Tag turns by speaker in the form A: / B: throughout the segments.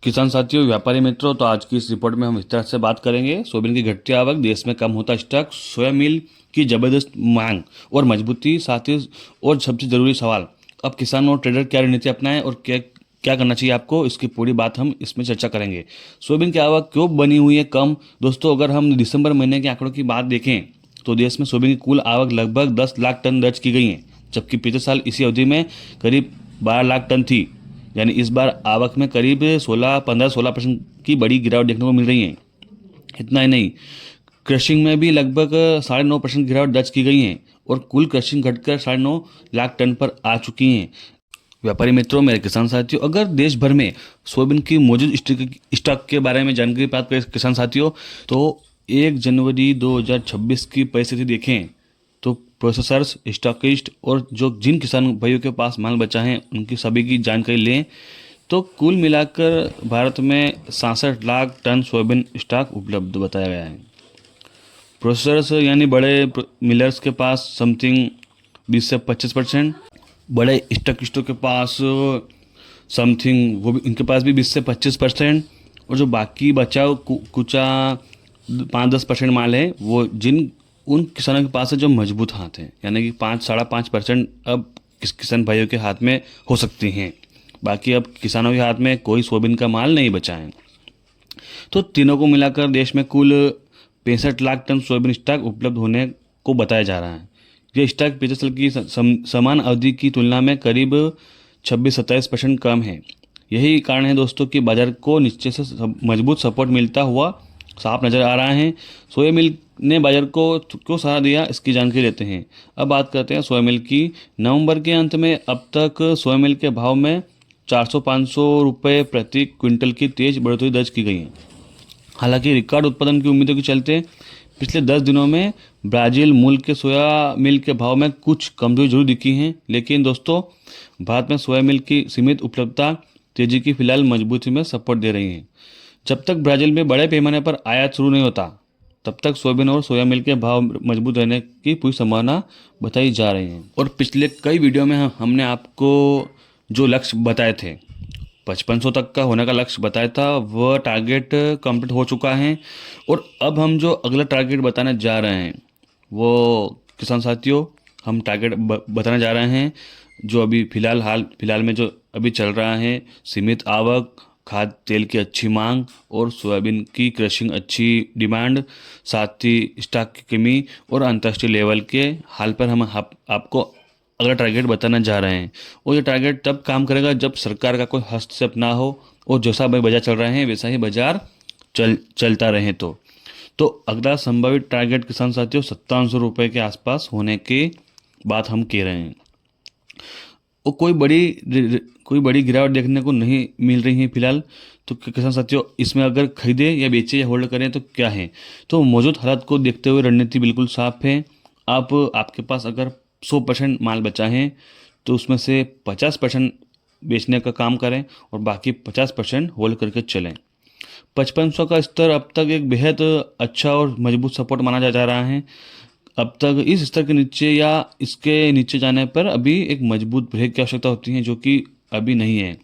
A: किसान साथियों, व्यापारी मित्रों, तो आज की इस रिपोर्ट में हम विस्तार से बात करेंगे सोयाबीन की घटती आवक, देश में कम होता स्टॉक, सोया मिल की जबरदस्त मांग और मजबूती, साथ ही और सबसे जरूरी सवाल, अब किसान और ट्रेडर क्या रणनीति अपनाएं और क्या क्या करना चाहिए आपको, इसकी पूरी बात हम इसमें चर्चा करेंगे। सोयाबीन की आवक क्यों बनी हुई है कम? दोस्तों, अगर हम दिसंबर महीने के आंकड़ों की बात देखें तो देश में सोयाबीन की कुल आवक लगभग 10 लाख टन दर्ज की गई है, जबकि पिछले साल इसी अवधि में करीब 12 लाख टन थी। यानी इस बार आवक में करीब 16% की बड़ी गिरावट देखने को मिल रही है। इतना ही नहीं, क्रशिंग में भी लगभग 9.5% गिरावट दर्ज की गई है और कुल क्रशिंग घटकर 9.5 लाख टन पर आ चुकी है। व्यापारी मित्रों, मेरे किसान साथियों, अगर देश भर में सोयाबीन की मौजूद स्टॉक के बारे में जानकारी प्राप्त करें किसान साथियों, तो 1 जनवरी 2026 की परिस्थिति देखें तो प्रोसेसर्स, स्टॉकिस्ट और जो जिन किसान भाइयों के पास माल बचा है उनकी सभी की जानकारी लें तो कुल मिलाकर भारत में 66 लाख टन सोयाबीन स्टॉक उपलब्ध बताया गया है। प्रोसेसर्स यानी बड़े मिलर्स के पास समथिंग 20 से 25%, बड़े स्टॉकिस्टों के पास समथिंग वो भी इनके पास भी 20 से 25%, और जो बाकी बचा कुचा 5-10% माल है वो जिन उन किसानों के पास है जो मजबूत हाथ हैं, यानी कि 5-5.5% अब किसान भाइयों के हाथ में हो सकती हैं। बाकी अब किसानों के हाथ में कोई सोयाबीन का माल नहीं बचा है। तो तीनों को मिलाकर देश में कुल 65 लाख टन सोयाबीन स्टॉक उपलब्ध होने को बताया जा रहा है। यह स्टॉक पिछले साल की समान अवधि की तुलना में करीब 26-27% कम है। यही कारण है दोस्तों कि बाजार को नीचे से मजबूत सपोर्ट मिलता हुआ साफ नज़र आ रहा है। सोया मिल ने बाजार को क्यों सहारा दिया, इसकी जानकारी लेते हैं। अब बात करते हैं सोया मिल की। नवंबर के अंत में अब तक सोया मिल के भाव में 400-500 रुपये प्रति क्विंटल की तेज बढ़ोतरी दर्ज की गई है। हालांकि रिकॉर्ड उत्पादन की उम्मीदों के चलते पिछले 10 दिनों में ब्राज़ील मूल के सोया मिल के भाव में कुछ कमजोरी जरूर दिखी है, लेकिन दोस्तों भारत में सोया मिल की सीमित उपलब्धता तेजी की फिलहाल मजबूती में सपोर्ट दे रही है। जब तक ब्राज़ील में बड़े पैमाने पर आयात शुरू नहीं होता तब तक सोयाबीन और सोया मिल के भाव मजबूत रहने की पूरी संभावना बताई जा रही है। और पिछले कई वीडियो में हमने आपको जो लक्ष्य बताए थे, 5500 तक का होने का लक्ष्य बताया था, वह टारगेट कंप्लीट हो चुका है। और अब हम जो अगला टारगेट बताने जा रहे हैं वो किसान साथियों, हम टारगेट बताने जा रहे हैं जो अभी फिलहाल में जो अभी चल रहा है। सीमित आवक, खाद्य तेल की अच्छी मांग और सोयाबीन की क्रशिंग अच्छी डिमांड, साथ ही स्टॉक की कमी और अंतर्राष्ट्रीय लेवल के हाल पर हम आपको अगला टारगेट बताना जा रहे हैं। और ये टारगेट तब काम करेगा जब सरकार का कोई हस्तक्षेप ना हो और जैसा भाई बाजार चल रहे हैं वैसा ही बाजार चलता रहे। तो अगला संभावित टारगेट किसान साथियों 5700 रुपये के आसपास होने की बात हम कह रहे हैं। और कोई बड़ी गिरावट देखने को नहीं मिल रही है फिलहाल। तो किसान साथियों, इसमें अगर खरीदे या बेचे या होल्ड करें तो क्या है? तो मौजूद हालात को देखते हुए रणनीति बिल्कुल साफ है। आपके पास अगर 100% माल बचा है तो उसमें से 50% बेचने का काम करें और बाकी 50% होल्ड करके चलें। 5500 का स्तर अब तक एक बेहद अच्छा और मजबूत सपोर्ट माना जा रहा है। अब तक इस स्तर के नीचे या इसके नीचे जाने पर अभी एक मजबूत ब्रेक की आवश्यकता होती है, जो कि अभी नहीं है।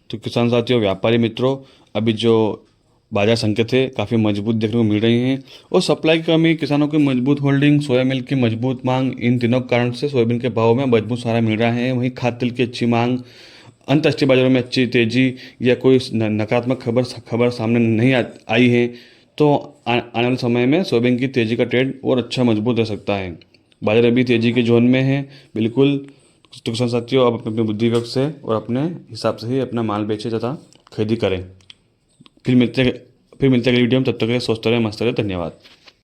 A: तो किसान साथियों, व्यापारी मित्रों, अभी जो बाजार संकेत है काफ़ी मजबूत देखने को मिल रही हैं। और सप्लाई की कमी, किसानों की मजबूत होल्डिंग, सोया मिल की मजबूत मांग, इन तीनों कारण से सोयाबीन के भाव में मजबूत सहारा मिल रहा है। वहीं खाद्य तेल की अच्छी मांग, अंतर्राष्ट्रीय बाजारों में अच्छी तेजी या कोई नकारात्मक खबर सामने नहीं आई है। तो आने वाले समय में सोयाबीन की तेज़ी का ट्रेंड और अच्छा मजबूत रह सकता है। बाजार अभी तेज़ी के जोन में है बिल्कुल। तो किसान साथियों, आप अपने बुद्धिवर्ग से और अपने हिसाब से ही अपना माल बेचें तथा खरीदी करें। फिर मिलते हैं अगली वीडियो में। तब तक के लिए स्वस्थ रहें, मस्त रहें। धन्यवाद।